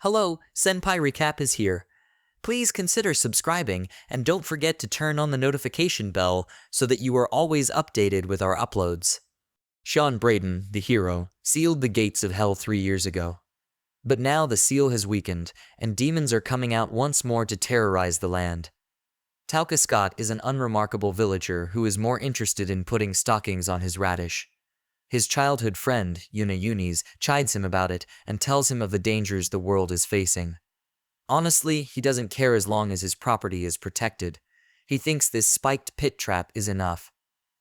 Hello, Senpai Recap is here. Please consider subscribing and don't forget to turn on the notification bell so that you are always updated with our uploads. Sean Braden, the hero, sealed the gates of hell 3 years ago. But now the seal has weakened, and demons are coming out once more to terrorize the land. Tauka Scott is an unremarkable villager who is more interested in putting stockings on his radish. His childhood friend, Yuna Yunis, chides him about it and tells him of the dangers the world is facing. Honestly, he doesn't care as long as his property is protected. He thinks this spiked pit trap is enough.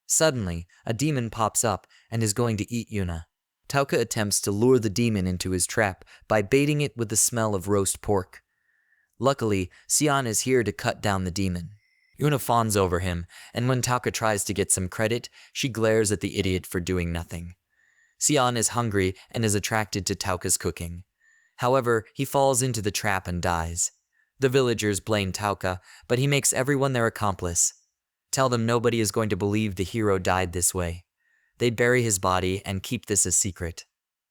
Suddenly, a demon pops up and is going to eat Yuna. Tauka attempts to lure the demon into his trap by baiting it with the smell of roast pork. Luckily, Sion is here to cut down the demon. Yuna fawns over him, and when Tauka tries to get some credit, she glares at the idiot for doing nothing. Sion is hungry and is attracted to Tauka's cooking. However, he falls into the trap and dies. The villagers blame Tauka, but he makes everyone their accomplice. Tell them nobody is going to believe the hero died this way. They bury his body and keep this a secret.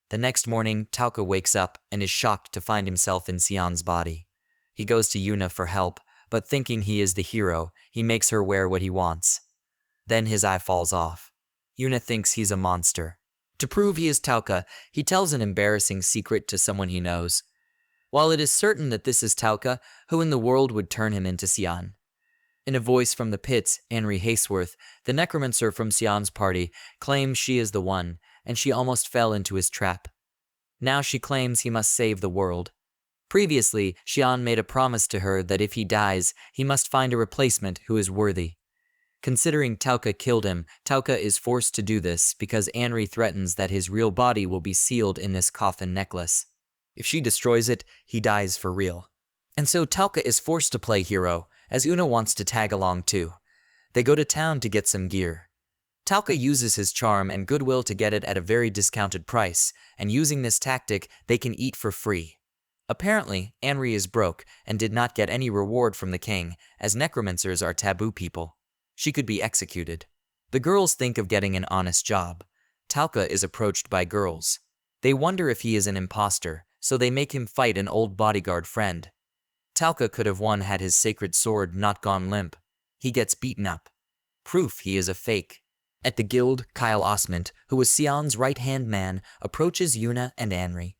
The next morning, Tauka wakes up and is shocked to find himself in Sion's body. He goes to Yuna for help, but thinking he is the hero, he makes her wear what he wants. Then his eye falls off. Yuna thinks he's a monster. To prove he is Tauka, he tells an embarrassing secret to someone he knows. While it is certain that this is Tauka, who in the world would turn him into Sion? In a voice from the pits, Anri Haceworth, the necromancer from Sion's party, claims she is the one, and she almost fell into his trap. Now she claims he must save the world. Previously, Sion made a promise to her that if he dies, he must find a replacement who is worthy. Considering Tauka killed him, Tauka is forced to do this because Anri threatens that his real body will be sealed in this coffin necklace. If she destroys it, he dies for real. And so Tauka is forced to play hero, as Una wants to tag along too. They go to town to get some gear. Tauka uses his charm and goodwill to get it at a very discounted price, and using this tactic, they can eat for free. Apparently, Anri is broke and did not get any reward from the king, as necromancers are taboo people. She could be executed. The girls think of getting an honest job. Tauka is approached by girls. They wonder if he is an imposter, so they make him fight an old bodyguard friend. Tauka could have won had his sacred sword not gone limp. He gets beaten up. Proof he is a fake. At the guild, Kyle Osment, who was Sion's right-hand man, approaches Yuna and Anri.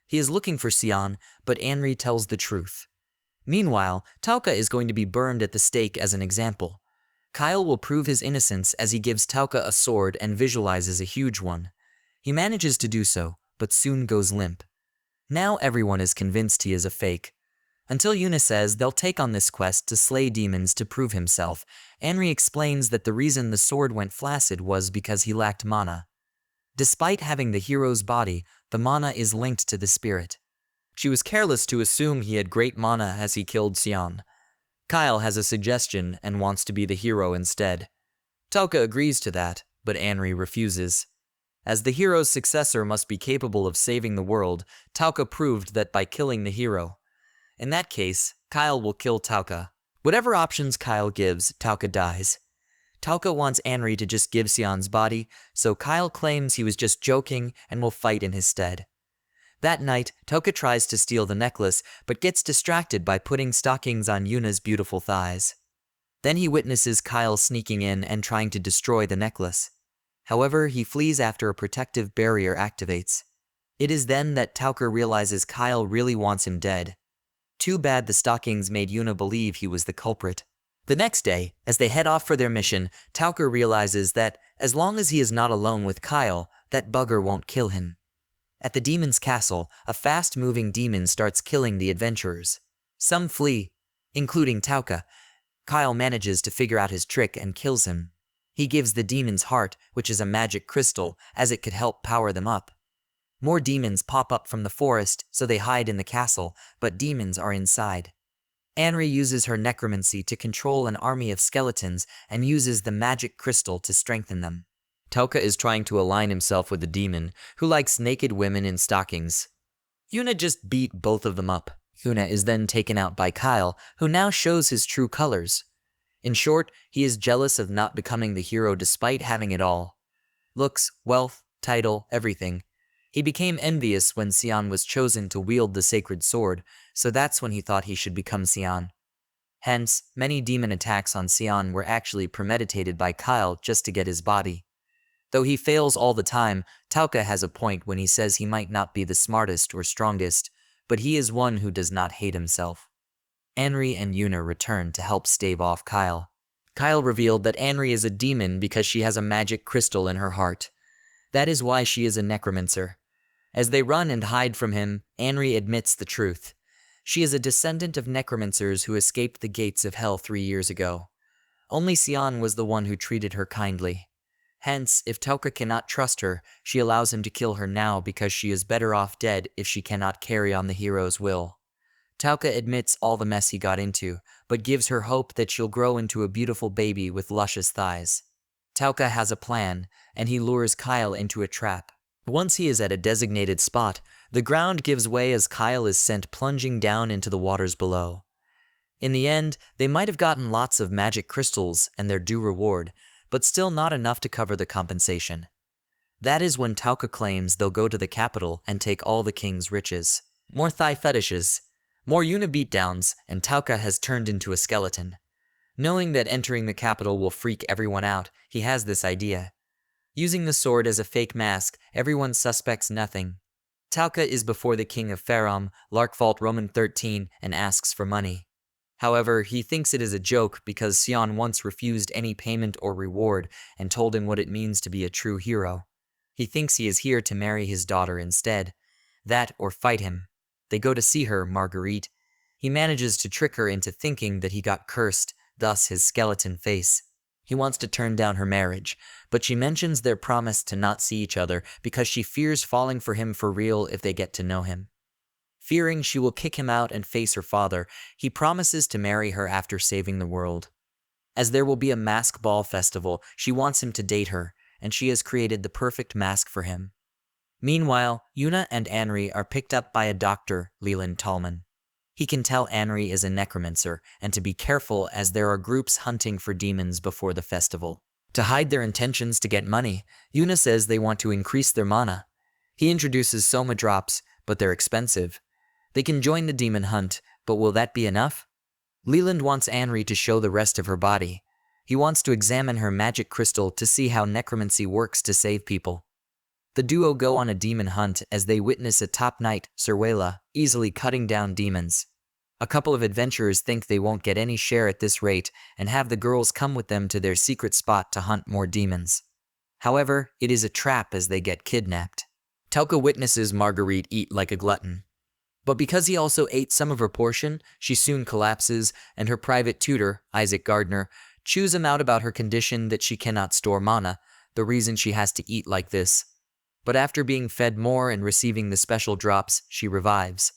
He is looking for Sion, but Anri tells the truth. Meanwhile, Tauka is going to be burned at the stake as an example. Kyle will prove his innocence as he gives Tauka a sword and visualizes a huge one. He manages to do so, but soon goes limp. Now everyone is convinced he is a fake. Until Yuna says they'll take on this quest to slay demons to prove himself, Anri explains that the reason the sword went flaccid was because he lacked mana. Despite having the hero's body, the mana is linked to the spirit. She was careless to assume he had great mana as he killed Sion. Kyle has a suggestion and wants to be the hero instead. Tauka agrees to that, but Anri refuses. As the hero's successor must be capable of saving the world, Tauka proved that by killing the hero. In that case, Kyle will kill Tauka. Whatever options Kyle gives, Tauka dies. Tauka wants Anri to just give Sion's body, so Kyle claims he was just joking and will fight in his stead. That night, Tauka tries to steal the necklace, but gets distracted by putting stockings on Yuna's beautiful thighs. Then he witnesses Kyle sneaking in and trying to destroy the necklace. However, he flees after a protective barrier activates. It is then that Tauka realizes Kyle really wants him dead. Too bad the stockings made Yuna believe he was the culprit. The next day, as they head off for their mission, Tauka realizes that, as long as he is not alone with Kyle, that bugger won't kill him. At the demon's castle, a fast-moving demon starts killing the adventurers. Some flee, including Tauka. Kyle manages to figure out his trick and kills him. He gives the demon's heart, which is a magic crystal, as it could help power them up. More demons pop up from the forest, so they hide in the castle, but demons are inside. Anri uses her necromancy to control an army of skeletons and uses the magic crystal to strengthen them. Tauka is trying to align himself with the demon, who likes naked women in stockings. Yuna just beat both of them up. Yuna is then taken out by Kyle, who now shows his true colors. In short, he is jealous of not becoming the hero despite having it all. Looks, wealth, title, everything. He became envious when Xian was chosen to wield the sacred sword, so that's when he thought he should become Xian. Hence, many demon attacks on Xian were actually premeditated by Kyle just to get his body. Though he fails all the time, Tauka has a point when he says he might not be the smartest or strongest, but he is one who does not hate himself. Anri and Yuna return to help stave off Kyle. Kyle revealed that Anri is a demon because she has a magic crystal in her heart. That is why she is a necromancer. As they run and hide from him, Anri admits the truth. She is a descendant of necromancers who escaped the gates of hell 3 years ago. Only Xian was the one who treated her kindly. Hence, if Tauka cannot trust her, she allows him to kill her now because she is better off dead if she cannot carry on the hero's will. Tauka admits all the mess he got into, but gives her hope that she'll grow into a beautiful baby with luscious thighs. Tauka has a plan, and he lures Kyle into a trap. Once he is at a designated spot, the ground gives way as Kyle is sent plunging down into the waters below. In the end, they might have gotten lots of magic crystals and their due reward, but still not enough to cover the compensation. That is when Tauka claims they'll go to the capital and take all the king's riches. More thigh fetishes, more Yuna beatdowns, and Tauka has turned into a skeleton. Knowing that entering the capital will freak everyone out, he has this idea. Using the sword as a fake mask, everyone suspects nothing. Tauka is before the king of Farum, Larkvault Roman 13, and asks for money. However, he thinks it is a joke because Xian once refused any payment or reward and told him what it means to be a true hero. He thinks he is here to marry his daughter instead. That or fight him. They go to see her, Marguerite. He manages to trick her into thinking that he got cursed, thus his skeleton face. He wants to turn down her marriage, but she mentions their promise to not see each other because she fears falling for him for real if they get to know him. Fearing she will kick him out and face her father, he promises to marry her after saving the world. As there will be a mask ball festival, she wants him to date her, and she has created the perfect mask for him. Meanwhile, Yuna and Anri are picked up by a doctor, Leland Tallman. He can tell Anri is a necromancer, and to be careful as there are groups hunting for demons before the festival. To hide their intentions to get money, Yuna says they want to increase their mana. He introduces Soma drops, but they're expensive. They can join the demon hunt, but will that be enough? Leland wants Anri to show the rest of her body. He wants to examine her magic crystal to see how necromancy works to save people. The duo go on a demon hunt as they witness a top knight, Serwela, easily cutting down demons. A couple of adventurers think they won't get any share at this rate and have the girls come with them to their secret spot to hunt more demons. However, it is a trap as they get kidnapped. Tauka witnesses Marguerite eat like a glutton. But because he also ate some of her portion, she soon collapses, and her private tutor, Isaac Gardner, chews him out about her condition that she cannot store mana, the reason she has to eat like this. But after being fed more and receiving the special drops, she revives.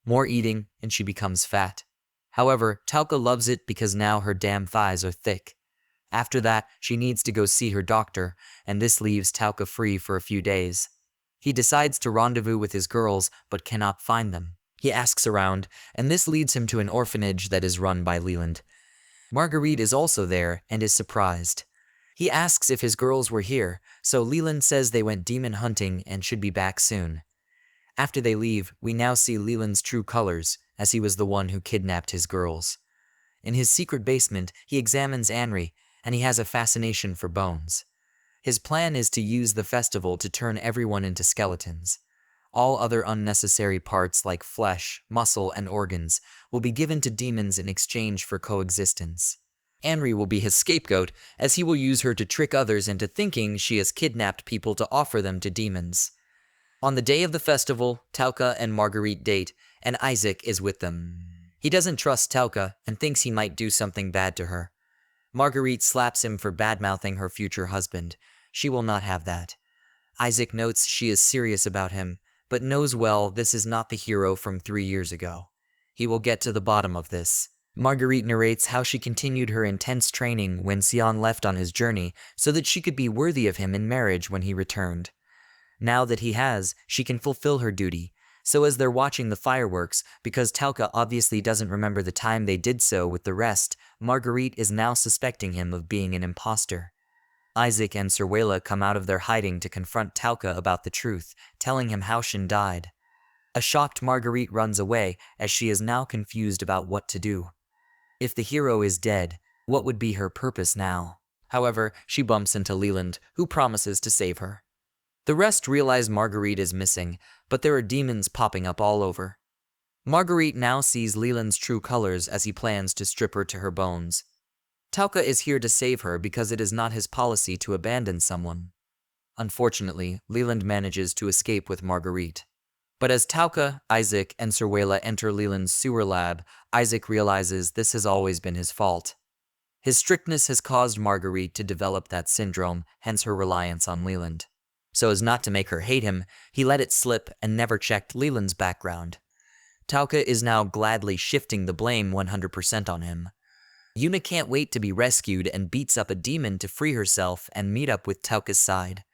More eating, and she becomes fat. However, Tauka loves it because now her damn thighs are thick. After that, she needs to go see her doctor, and this leaves Tauka free for a few days. He decides to rendezvous with his girls, but cannot find them. He asks around, and this leads him to an orphanage that is run by Leland. Marguerite is also there, and is surprised. He asks if his girls were here, so Leland says they went demon hunting and should be back soon. After they leave, we now see Leland's true colors, as he was the one who kidnapped his girls. In his secret basement, he examines Anri, and he has a fascination for bones. His plan is to use the festival to turn everyone into skeletons. All other unnecessary parts like flesh, muscle, and organs will be given to demons in exchange for coexistence. Anri will be his scapegoat, as he will use her to trick others into thinking she has kidnapped people to offer them to demons. On the day of the festival, Tauka and Marguerite date, and Isaac is with them. He doesn't trust Tauka and thinks he might do something bad to her. Marguerite slaps him for bad-mouthing her future husband. She will not have that. Isaac notes she is serious about him, but knows well this is not the hero from 3 years ago. He will get to the bottom of this. Marguerite narrates how she continued her intense training when Xian left on his journey so that she could be worthy of him in marriage when he returned. Now that he has, she can fulfill her duty. So as they're watching the fireworks, because Tauka obviously doesn't remember the time they did so with the rest, Marguerite is now suspecting him of being an imposter. Isaac and Serwela come out of their hiding to confront Tauka about the truth, telling him how Shin died. A shocked Marguerite runs away as she is now confused about what to do. If the hero is dead, what would be her purpose now? However, she bumps into Leland, who promises to save her. The rest realize Marguerite is missing, but there are demons popping up all over. Marguerite now sees Leland's true colors as he plans to strip her to her bones. Tauka is here to save her because it is not his policy to abandon someone. Unfortunately, Leland manages to escape with Marguerite. But as Tauka, Isaac, and Serwela enter Leland's sewer lab, Isaac realizes this has always been his fault. His strictness has caused Marguerite to develop that syndrome, hence her reliance on Leland. So as not to make her hate him, he let it slip and never checked Leland's background. Tauka is now gladly shifting the blame 100% on him. Yuna can't wait to be rescued and beats up a demon to free herself and meet up with Tauka's side.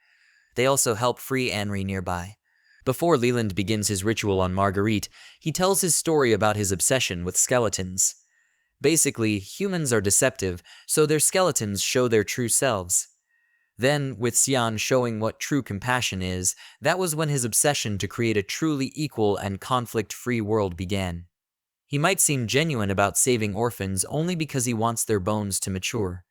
They also help free Henri nearby. Before Leland begins his ritual on Marguerite, he tells his story about his obsession with skeletons. Basically, humans are deceptive, so their skeletons show their true selves. Then, with Xian showing what true compassion is, that was when his obsession to create a truly equal and conflict-free world began. He might seem genuine about saving orphans only because he wants their bones to mature.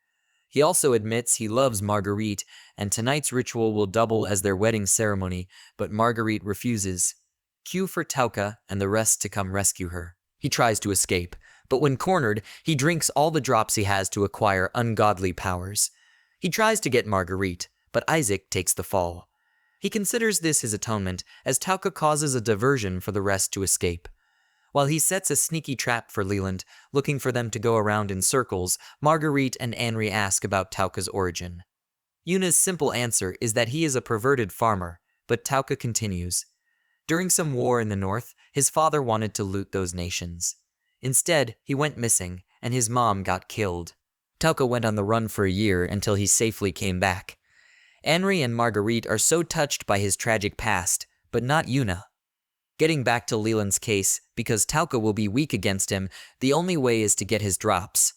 He also admits he loves Marguerite, and tonight's ritual will double as their wedding ceremony, but Marguerite refuses. Cue for Tauka and the rest to come rescue her. He tries to escape, but when cornered, he drinks all the drops he has to acquire ungodly powers. He tries to get Marguerite, but Isaac takes the fall. He considers this his atonement, as Tauka causes a diversion for the rest to escape. While he sets a sneaky trap for Leland, looking for them to go around in circles, Marguerite and Henri ask about Tauka's origin. Yuna's simple answer is that he is a perverted farmer, but Tauka continues. During some war in the north, his father wanted to loot those nations. Instead, he went missing, and his mom got killed. Tauka went on the run for a year until he safely came back. Henri and Marguerite are so touched by his tragic past, but not Yuna. Getting back to Leland's case, because Tauka will be weak against him, the only way is to get his drops.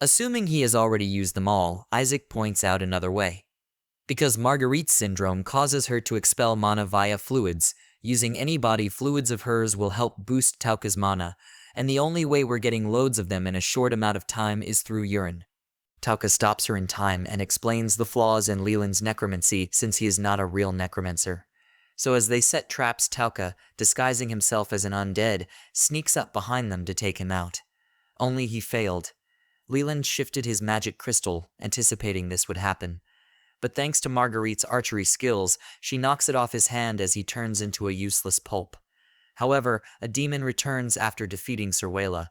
Assuming he has already used them all, Isaac points out another way. Because Marguerite's syndrome causes her to expel mana via fluids, using any body fluids of hers will help boost Tauka's mana, and the only way we're getting loads of them in a short amount of time is through urine. Tauka stops her in time and explains the flaws in Leland's necromancy since he is not a real necromancer. So as they set traps, Tauka, disguising himself as an undead, sneaks up behind them to take him out. Only he failed. Leland shifted his magic crystal, anticipating this would happen. But thanks to Marguerite's archery skills, she knocks it off his hand as he turns into a useless pulp. However, a demon returns after defeating Serwela.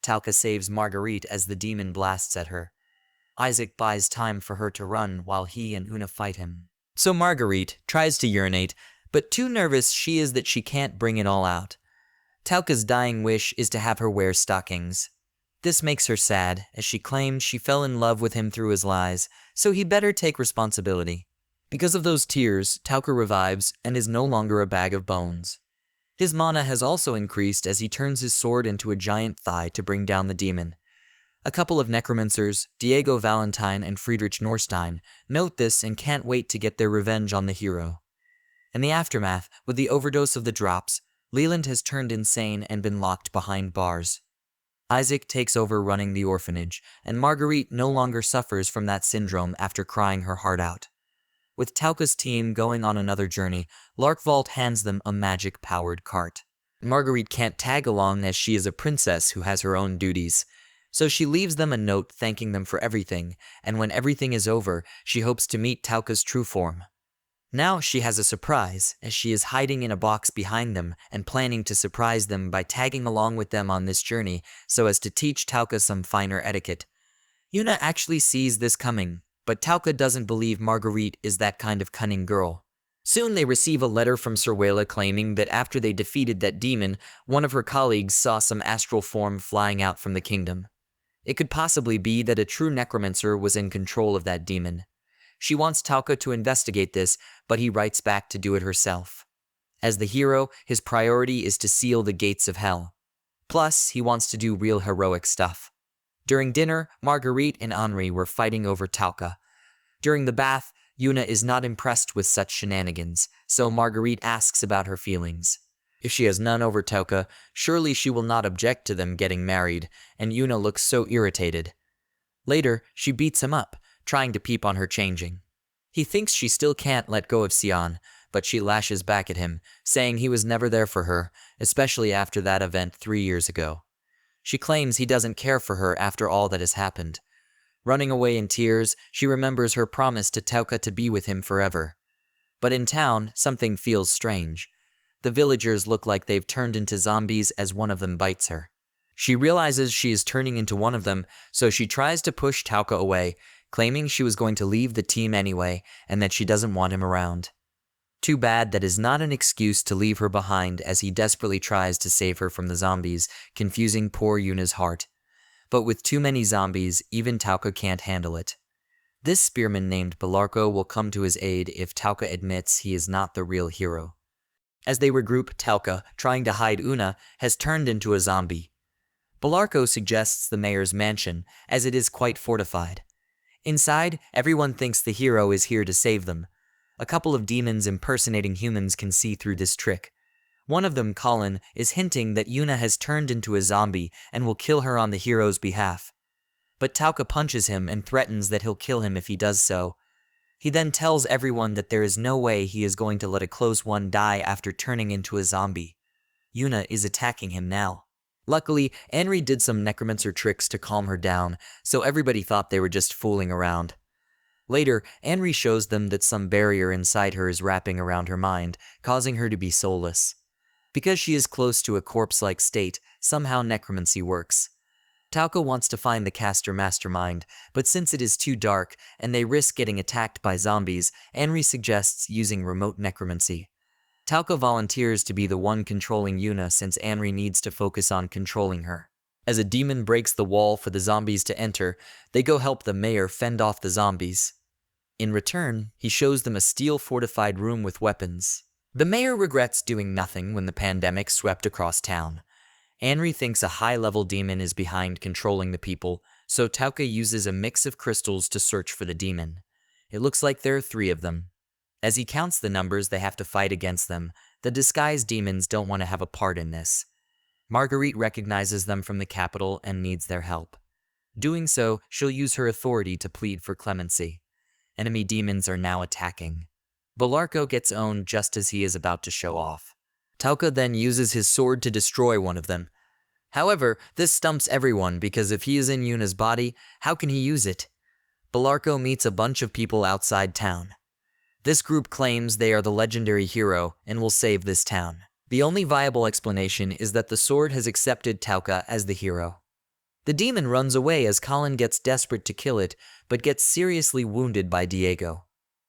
Tauka saves Marguerite as the demon blasts at her. Isaac buys time for her to run while he and Una fight him. So Marguerite tries to urinate, but too nervous she is that she can't bring it all out. Tauka's dying wish is to have her wear stockings. This makes her sad, as she claims she fell in love with him through his lies, so he better take responsibility. Because of those tears, Tauka revives and is no longer a bag of bones. His mana has also increased as he turns his sword into a giant thigh to bring down the demon. A couple of necromancers, Diego Valentine and Friedrich Norstein, note this and can't wait to get their revenge on the hero. In the aftermath, with the overdose of the drops, Leland has turned insane and been locked behind bars. Isaac takes over running the orphanage, and Marguerite no longer suffers from that syndrome after crying her heart out. With Tauka's team going on another journey, Larkvault hands them a magic-powered cart. Marguerite can't tag along as she is a princess who has her own duties, so she leaves them a note thanking them for everything, and when everything is over, she hopes to meet Tauka's true form. Now she has a surprise, as she is hiding in a box behind them and planning to surprise them by tagging along with them on this journey so as to teach Tauka some finer etiquette. Yuna actually sees this coming, but Tauka doesn't believe Marguerite is that kind of cunning girl. Soon they receive a letter from Serwela claiming that after they defeated that demon, one of her colleagues saw some astral form flying out from the kingdom. It could possibly be that a true necromancer was in control of that demon. She wants Tauka to investigate this, but he writes back to do it herself. As the hero, his priority is to seal the gates of hell. Plus, he wants to do real heroic stuff. During dinner, Marguerite and Henri were fighting over Tauka. During the bath, Yuna is not impressed with such shenanigans, so Marguerite asks about her feelings. If she has none over Tauka, surely she will not object to them getting married, and Yuna looks so irritated. Later, she beats him up, trying to peep on her changing. He thinks she still can't let go of Sion, but she lashes back at him, saying he was never there for her, especially after that event 3 years ago. She claims he doesn't care for her after all that has happened. Running away in tears, she remembers her promise to Tauka to be with him forever. But in town, something feels strange. The villagers look like they've turned into zombies as one of them bites her. She realizes she is turning into one of them, so she tries to push Tauka away, claiming she was going to leave the team anyway and that she doesn't want him around. Too bad that is not an excuse to leave her behind as he desperately tries to save her from the zombies, confusing poor Yuna's heart. But with too many zombies, even Tauka can't handle it. This spearman named Belarco will come to his aid if Tauka admits he is not the real hero. As they regroup, Tauka, trying to hide Una, has turned into a zombie. Belarco suggests the mayor's mansion, as it is quite fortified. Inside, everyone thinks the hero is here to save them. A couple of demons impersonating humans can see through this trick. One of them, Colin, is hinting that Yuna has turned into a zombie and will kill her on the hero's behalf. But Tauka punches him and threatens that he'll kill him if he does so. He then tells everyone that there is no way he is going to let a close one die after turning into a zombie. Yuna is attacking him now. Luckily, Henry did some necromancer tricks to calm her down, so everybody thought they were just fooling around. Later, Henry shows them that some barrier inside her is wrapping around her mind, causing her to be soulless. Because she is close to a corpse-like state, somehow necromancy works. Tauka wants to find the caster mastermind, but since it is too dark and they risk getting attacked by zombies, Henry suggests using remote necromancy. Tauka volunteers to be the one controlling Yuna since Henry needs to focus on controlling her. As a demon breaks the wall for the zombies to enter, they go help the mayor fend off the zombies. In return, he shows them a steel-fortified room with weapons. The mayor regrets doing nothing when the pandemic swept across town. Henry thinks a high-level demon is behind controlling the people, so Tauka uses a mix of crystals to search for the demon. It looks like there are 3 of them. As he counts the numbers they have to fight against them, the disguised demons don't want to have a part in this. Marguerite recognizes them from the capital and needs their help. Doing so, she'll use her authority to plead for clemency. Enemy demons are now attacking. Belarco gets owned just as he is about to show off. Tauka then uses his sword to destroy one of them. However, this stumps everyone because if he is in Yuna's body, how can he use it? Belarco meets a bunch of people outside town. This group claims they are the legendary hero and will save this town. The only viable explanation is that the sword has accepted Tauka as the hero. The demon runs away as Colin gets desperate to kill it, but gets seriously wounded by Diego.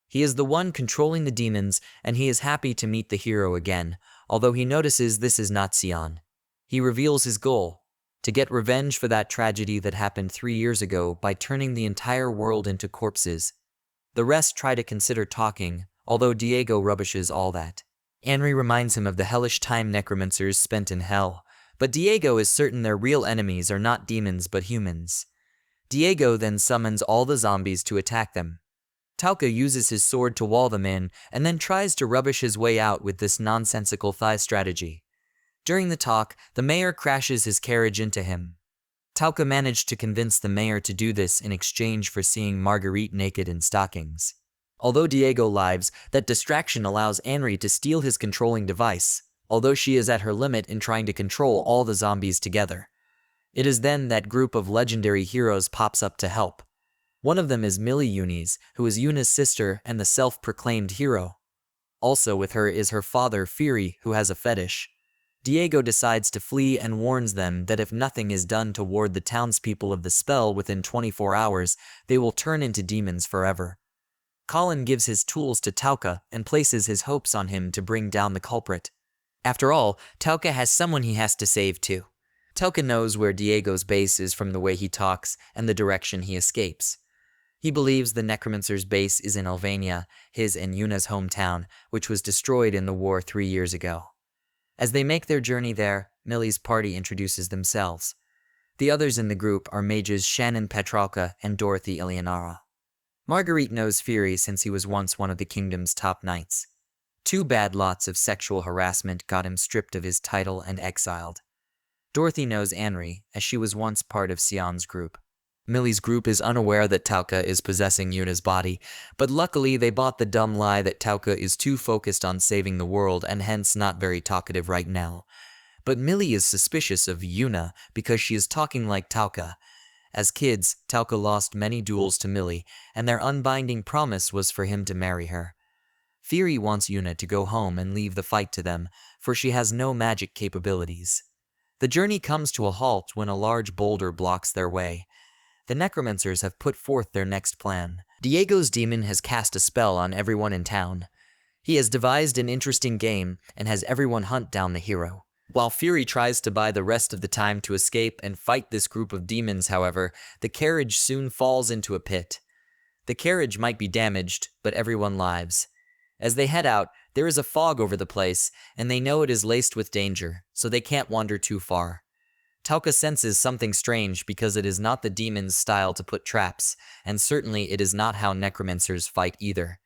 He is the one controlling the demons, and he is happy to meet the hero again, although he notices this is not Sion. He reveals his goal: to get revenge for that tragedy that happened 3 years ago by turning the entire world into corpses. The rest try to consider talking, although Diego rubbishes all that. Henry reminds him of the hellish time necromancers spent in hell, but Diego is certain their real enemies are not demons but humans. Diego then summons all the zombies to attack them. Tauka uses his sword to wall them in, and then tries to rubbish his way out with this nonsensical thigh strategy. During the talk, the mayor crashes his carriage into him. Tauka managed to convince the mayor to do this in exchange for seeing Marguerite naked in stockings. Although Diego lives, that distraction allows Henry to steal his controlling device, although she is at her limit in trying to control all the zombies together. It is then that group of legendary heroes pops up to help. One of them is Millie Yunis, who is Yuna's sister and the self-proclaimed hero. Also with her is her father, Fury, who has a fetish. Diego decides to flee and warns them that if nothing is done to ward the townspeople of the spell within 24 hours, they will turn into demons forever. Colin gives his tools to Tauka and places his hopes on him to bring down the culprit. After all, Tauka has someone he has to save too. Tauka knows where Diego's base is from the way he talks and the direction he escapes. He believes the necromancer's base is in Albania, his and Yuna's hometown, which was destroyed in the war 3 years ago. As they make their journey there, Millie's party introduces themselves. The others in the group are mages Shannon Petralka and Dorothy Eleonora. Marguerite knows Fury since he was once one of the kingdom's top knights. 2 bad lots of sexual harassment got him stripped of his title and exiled. Dorothy knows Henri, as she was once part of Sion's group. Millie's group is unaware that Tauka is possessing Yuna's body, but luckily they bought the dumb lie that Tauka is too focused on saving the world and hence not very talkative right now. But Millie is suspicious of Yuna because she is talking like Tauka. As kids, Tauka lost many duels to Millie, and their unbinding promise was for him to marry her. Fury wants Yuna to go home and leave the fight to them, for she has no magic capabilities. The journey comes to a halt when a large boulder blocks their way. The necromancers have put forth their next plan. Diego's demon has cast a spell on everyone in town. He has devised an interesting game and has everyone hunt down the hero. While Fury tries to buy the rest of the time to escape and fight this group of demons, however, the carriage soon falls into a pit. The carriage might be damaged, but everyone lives. As they head out, there is a fog over the place, and they know it is laced with danger, so they can't wander too far. Tauka senses something strange because it is not the demon's style to put traps, and certainly it is not how necromancers fight either.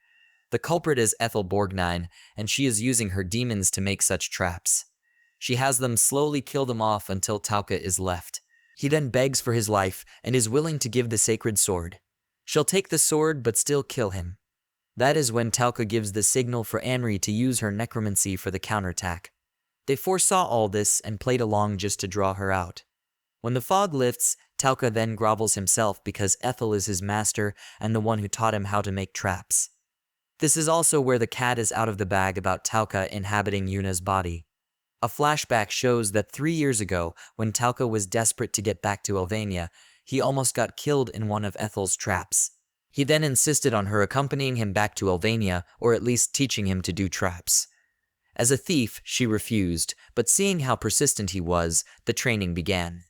The culprit is Ethel Borgnine, and she is using her demons to make such traps. She has them slowly kill them off until Tauka is left. He then begs for his life and is willing to give the sacred sword. She'll take the sword but still kill him. That is when Tauka gives the signal for Henri to use her necromancy for the counterattack. They foresaw all this and played along just to draw her out. When the fog lifts, Tauka then grovels himself because Ethel is his master and the one who taught him how to make traps. This is also where the cat is out of the bag about Tauka inhabiting Yuna's body. A flashback shows that 3 years ago, when Tauka was desperate to get back to Elvania, he almost got killed in one of Ethel's traps. He then insisted on her accompanying him back to Elvania, or at least teaching him to do traps. As a thief, she refused, but seeing how persistent he was, the training began.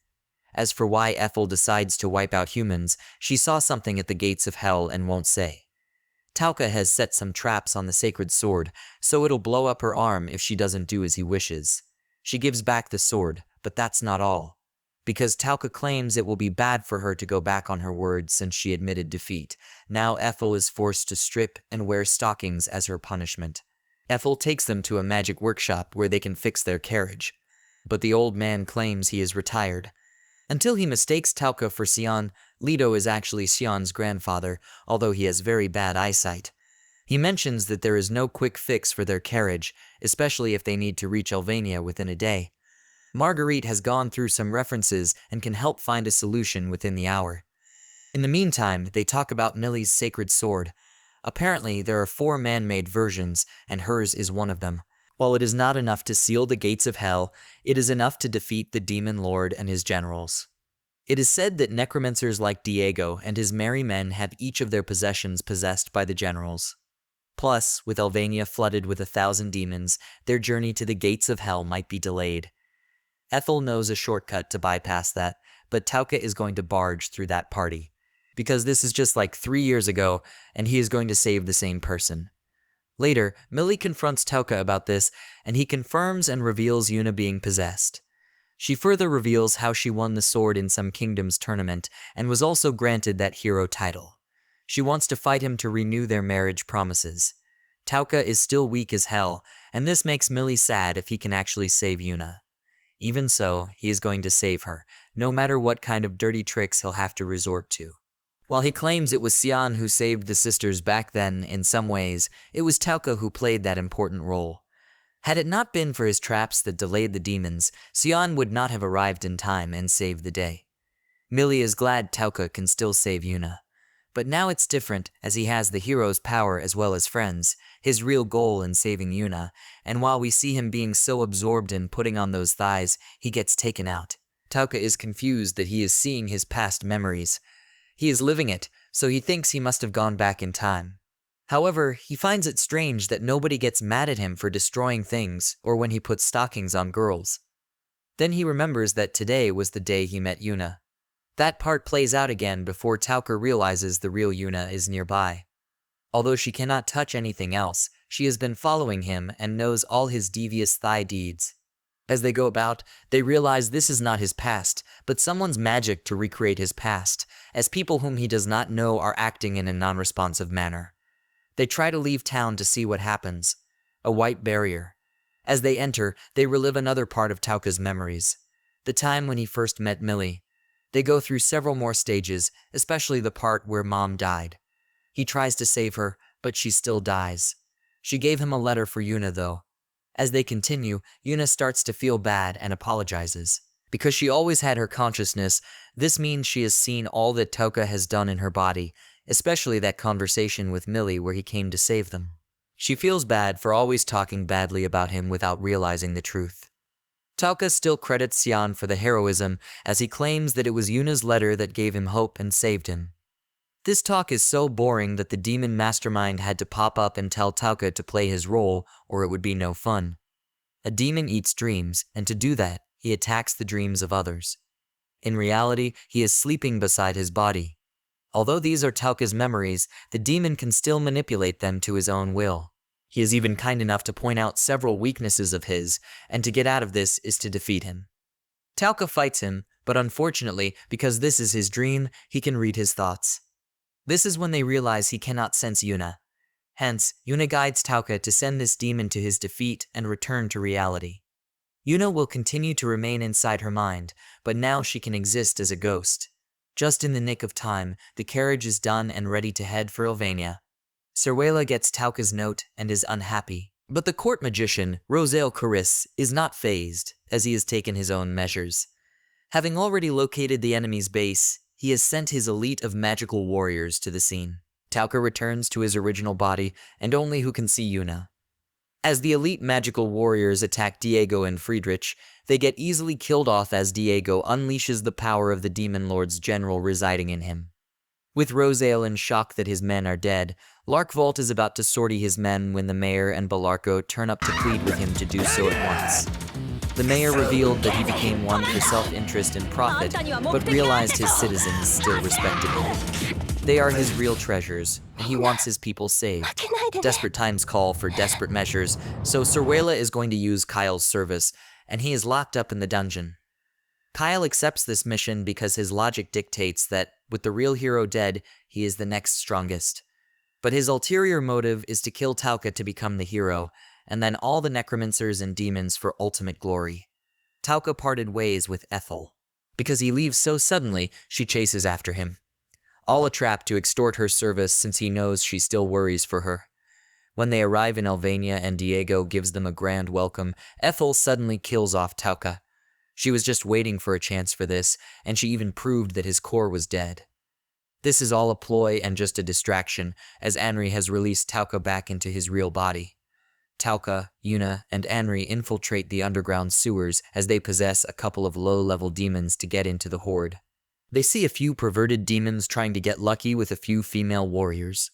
As for why Ethel decides to wipe out humans, she saw something at the gates of hell and won't say. Tauka has set some traps on the sacred sword, so it'll blow up her arm if she doesn't do as he wishes. She gives back the sword, but that's not all. Because Tauka claims it will be bad for her to go back on her word since she admitted defeat, now Ethel is forced to strip and wear stockings as her punishment. Ethel takes them to a magic workshop where they can fix their carriage. But the old man claims he is retired. Until he mistakes Tauka for Sion, Leto is actually Sion's grandfather, although he has very bad eyesight. He mentions that there is no quick fix for their carriage, especially if they need to reach Elvania within a day. Marguerite has gone through some references and can help find a solution within the hour. In the meantime, they talk about Millie's sacred sword. Apparently, there are 4 man-made versions, and hers is one of them. While it is not enough to seal the gates of hell, it is enough to defeat the demon lord and his generals. It is said that necromancers like Diego and his merry men have each of their possessions possessed by the generals. Plus, with Elvania flooded with 1,000 demons, their journey to the gates of hell might be delayed. Ethel knows a shortcut to bypass that, but Tauka is going to barge through that party. Because this is just like 3 years ago, and he is going to save the same person. Later, Millie confronts Tauka about this, and he confirms and reveals Yuna being possessed. She further reveals how she won the sword in some kingdom's tournament, and was also granted that hero title. She wants to fight him to renew their marriage promises. Tauka is still weak as hell, and this makes Millie sad if he can actually save Yuna. Even so, he is going to save her, no matter what kind of dirty tricks he'll have to resort to. While he claims it was Sion who saved the sisters back then, in some ways, it was Tauka who played that important role. Had it not been for his traps that delayed the demons, Sion would not have arrived in time and saved the day. Millie is glad Tauka can still save Yuna. But now it's different, as he has the hero's power as well as friends, his real goal in saving Yuna, and while we see him being so absorbed in putting on those thighs, he gets taken out. Tauka is confused that he is seeing his past memories. He is living it, so he thinks he must have gone back in time. However, he finds it strange that nobody gets mad at him for destroying things or when he puts stockings on girls. Then he remembers that today was the day he met Yuna. That part plays out again before Tauka realizes the real Yuna is nearby. Although she cannot touch anything else, she has been following him and knows all his devious thigh deeds. As they go about, they realize this is not his past, but someone's magic to recreate his past, as people whom he does not know are acting in a non-responsive manner. They try to leave town to see what happens. A white barrier. As they enter, they relive another part of Tauka's memories. The time when he first met Millie. They go through several more stages, especially the part where Mom died. He tries to save her, but she still dies. She gave him a letter for Yuna though. As they continue, Yuna starts to feel bad and apologizes. Because she always had her consciousness, this means she has seen all that Tauka has done in her body, especially that conversation with Millie where he came to save them. She feels bad for always talking badly about him without realizing the truth. Tauka still credits Xian for the heroism, as he claims that it was Yuna's letter that gave him hope and saved him. This talk is so boring that the demon mastermind had to pop up and tell Tauka to play his role, or it would be no fun. A demon eats dreams, and to do that, he attacks the dreams of others. In reality, he is sleeping beside his body. Although these are Tauka's memories, the demon can still manipulate them to his own will. He is even kind enough to point out several weaknesses of his, and to get out of this is to defeat him. Tauka fights him, but unfortunately, because this is his dream, he can read his thoughts. This is when they realize he cannot sense Yuna. Hence, Yuna guides Tauka to send this demon to his defeat and return to reality. Yuna will continue to remain inside her mind, but now she can exist as a ghost. Just in the nick of time, the carriage is done and ready to head for Ilvania. Cerwela gets Tauka's note and is unhappy. But the court magician, Rosael Caris, is not fazed, as he has taken his own measures. Having already located the enemy's base, he has sent his elite of magical warriors to the scene. Tauka returns to his original body, and only who can see Yuna. As the elite magical warriors attack Diego and Friedrich, they get easily killed off as Diego unleashes the power of the Demon Lord's general residing in him. With Rosael in shock that his men are dead, Larkvolt is about to sortie his men when the mayor and Belarco turn up to plead with him to do so at once. The mayor revealed that he became one for self-interest and profit, but realized his citizens still respected him. They are his real treasures, and he wants his people saved. Desperate times call for desperate measures, so Cerwela is going to use Kyle's service, and he is locked up in the dungeon. Kyle accepts this mission because his logic dictates that, with the real hero dead, he is the next strongest. But his ulterior motive is to kill Tauka to become the hero, and then all the necromancers and demons for ultimate glory. Tauka parted ways with Ethel. Because he leaves so suddenly, she chases after him. All a trap to extort her service since he knows she still worries for her. When they arrive in Ilvania and Diego gives them a grand welcome, Ethel suddenly kills off Tauka. She was just waiting for a chance for this, and she even proved that his core was dead. This is all a ploy and just a distraction, as Anri has released Tauka back into his real body. Tauka, Yuna, and Anri infiltrate the underground sewers as they possess a couple of low-level demons to get into the horde. They see a few perverted demons trying to get lucky with a few female warriors.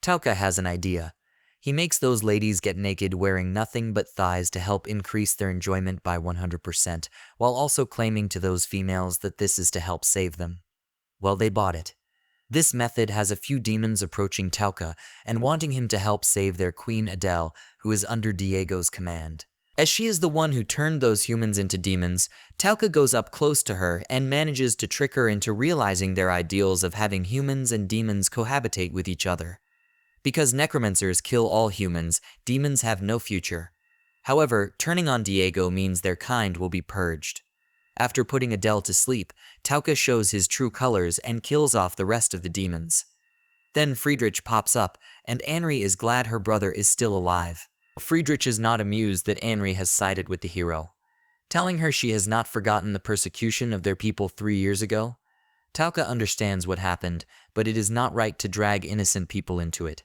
Tauka has an idea. He makes those ladies get naked wearing nothing but thighs to help increase their enjoyment by 100%, while also claiming to those females that this is to help save them. Well, they bought it. This method has a few demons approaching Tauka and wanting him to help save their queen Adele, who is under Diego's command. As she is the one who turned those humans into demons, Tauka goes up close to her and manages to trick her into realizing their ideals of having humans and demons cohabitate with each other. Because necromancers kill all humans, demons have no future. However, turning on Diego means their kind will be purged. After putting Adele to sleep, Tauka shows his true colors and kills off the rest of the demons. Then Friedrich pops up, and Anri is glad her brother is still alive. Friedrich is not amused that Anri has sided with the hero. Telling her she has not forgotten the persecution of their people 3 years ago, Tauka understands what happened, but it is not right to drag innocent people into it.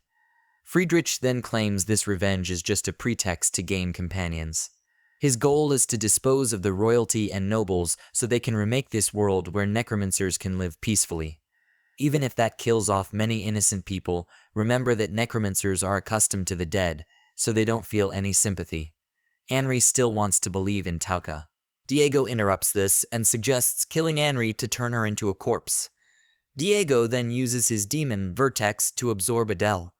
Friedrich then claims this revenge is just a pretext to gain companions. His goal is to dispose of the royalty and nobles so they can remake this world where necromancers can live peacefully. Even if that kills off many innocent people, remember that necromancers are accustomed to the dead, so they don't feel any sympathy. Anri still wants to believe in Tauka. Diego interrupts this and suggests killing Anri to turn her into a corpse. Diego then uses his demon, Vertex, to absorb Adele.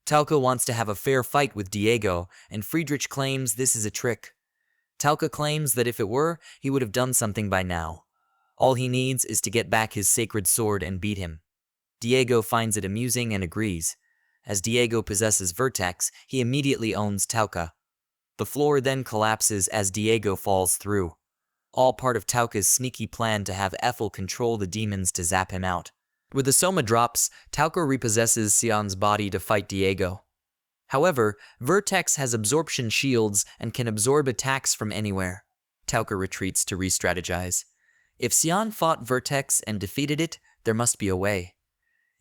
Tauka wants to have a fair fight with Diego, and Friedrich claims this is a trick. Tauka claims that if it were, he would have done something by now. All he needs is to get back his sacred sword and beat him. Diego finds it amusing and agrees. As Diego possesses Vertex, he immediately owns Tauca. The floor then collapses as Diego falls through. All part of Tauca's sneaky plan to have Ethel control the demons to zap him out. With the Soma drops, Tauca repossesses Sion's body to fight Diego. However, Vertex has absorption shields and can absorb attacks from anywhere. Tauca retreats to re-strategize. If Sion fought Vertex and defeated it, there must be a way.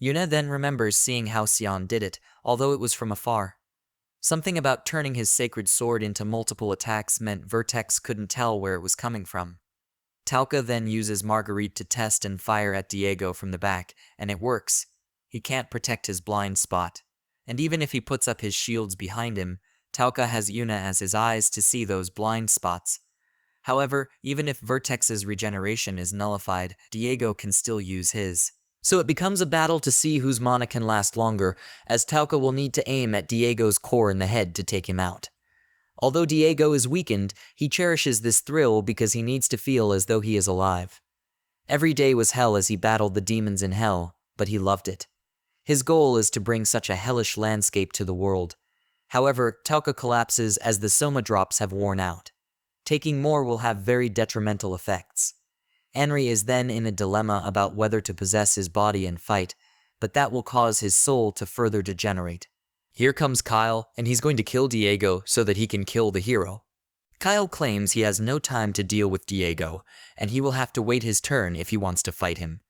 Yuna then remembers seeing how Sion did it, although it was from afar. Something about turning his sacred sword into multiple attacks meant Vertex couldn't tell where it was coming from. Tauca then uses Marguerite to test and fire at Diego from the back, and it works. He can't protect his blind spot. And even if he puts up his shields behind him, Tauca has Yuna as his eyes to see those blind spots. However, even if Vertex's regeneration is nullified, Diego can still use his. So it becomes a battle to see whose mana can last longer, as Tauca will need to aim at Diego's core in the head to take him out. Although Diego is weakened, he cherishes this thrill because he needs to feel as though he is alive. Every day was hell as he battled the demons in hell, but he loved it. His goal is to bring such a hellish landscape to the world. However, Tauca collapses as the Soma drops have worn out. Taking more will have very detrimental effects. Henry is then in a dilemma about whether to possess his body and fight, but that will cause his soul to further degenerate. Here comes Kyle, and he's going to kill Diego so that he can kill the hero. Kyle claims he has no time to deal with Diego, and he will have to wait his turn if he wants to fight him.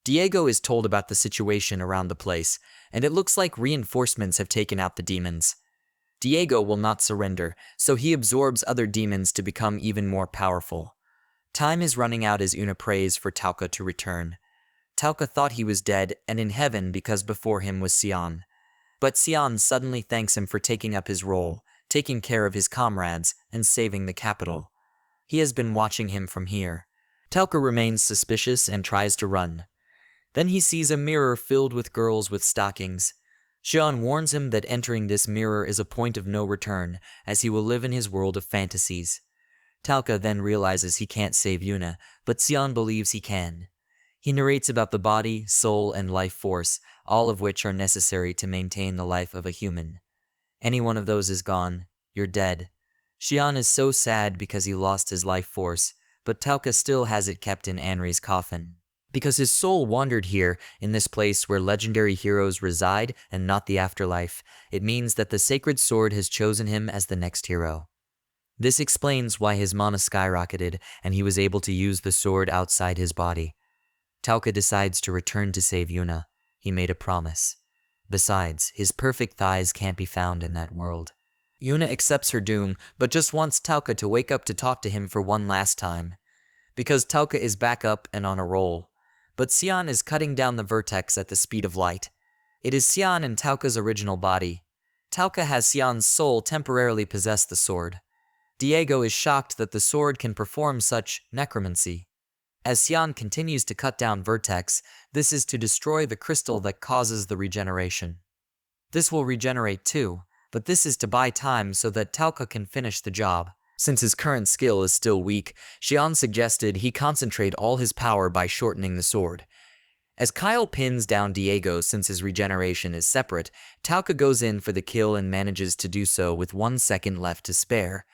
Diego is told about the situation around the place, and it looks like reinforcements have taken out the demons. Diego will not surrender, so he absorbs other demons to become even more powerful. Time is running out as Una prays for Tauca to return. Tauca thought he was dead and in heaven because before him was Sion. But Sion suddenly thanks him for taking up his role, taking care of his comrades, and saving the capital. He has been watching him from here. Tauca remains suspicious and tries to run. Then he sees a mirror filled with girls with stockings. Sion warns him that entering this mirror is a point of no return, as he will live in his world of fantasies. Tauca then realizes he can't save Yuna, but Sion believes he can. He narrates about the body, soul, and life force, all of which are necessary to maintain the life of a human. Any one of those is gone, you're dead. Sion is so sad because he lost his life force, but Tauca still has it kept in Henry's coffin. Because his soul wandered here, in this place where legendary heroes reside and not the afterlife, it means that the sacred sword has chosen him as the next hero. This explains why his mana skyrocketed and he was able to use the sword outside his body. Tauca decides to return to save Yuna. He made a promise. Besides, his perfect thighs can't be found in that world. Yuna accepts her doom, but just wants Tauca to wake up to talk to him for one last time. Because Tauca is back up and on a roll. But Sion is cutting down the vertex at the speed of light. It is Sion and Tauca's original body. Tauca has Sion's soul temporarily possess the sword. Diego is shocked that the sword can perform such necromancy. As Sion continues to cut down Vertex, this is to destroy the crystal that causes the regeneration. This will regenerate too, but this is to buy time so that Tauca can finish the job. Since his current skill is still weak, Xian suggested he concentrate all his power by shortening the sword. As Kyle pins down Diego since his regeneration is separate, Tauca goes in for the kill and manages to do so with 1 second left to spare.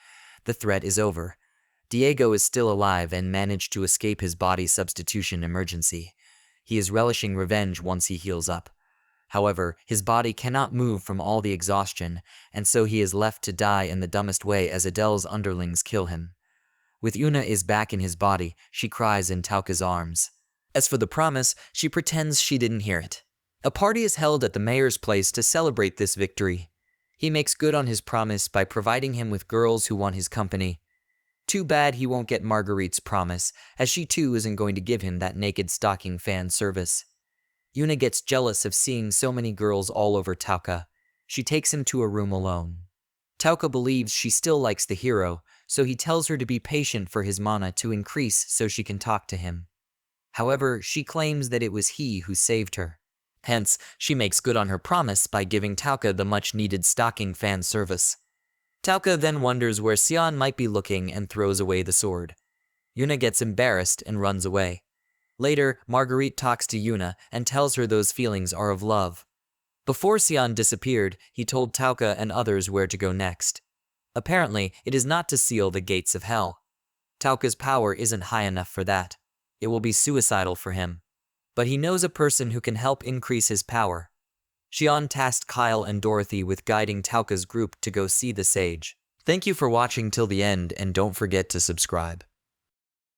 The threat is over. Diego is still alive and managed to escape his body substitution emergency. He is relishing revenge once he heals up. However, his body cannot move from all the exhaustion, and so he is left to die in the dumbest way as Adele's underlings kill him. With Yuna is back in his body, she cries in Tauca's arms. As for the promise, she pretends she didn't hear it. A party is held at the mayor's place to celebrate this victory. He makes good on his promise by providing him with girls who want his company. Too bad he won't get Marguerite's promise, as she too isn't going to give him that naked stocking fan service. Yuna gets jealous of seeing so many girls all over Tauca. She takes him to a room alone. Tauca believes she still likes the hero, so he tells her to be patient for his mana to increase so she can talk to him. However, she claims that it was he who saved her. Hence, she makes good on her promise by giving Tauca the much-needed stocking fan service. Tauca then wonders where Xian might be looking and throws away the sword. Yuna gets embarrassed and runs away. Later, Marguerite talks to Yuna and tells her those feelings are of love. Before Xian disappeared, he told Tauka and others where to go next. Apparently, it is not to seal the gates of hell. Tauka's power isn't high enough for that. It will be suicidal for him. But he knows a person who can help increase his power. Xian tasked Kyle and Dorothy with guiding Tauka's group to go see the sage. Thank you for watching till the end, and don't forget to subscribe.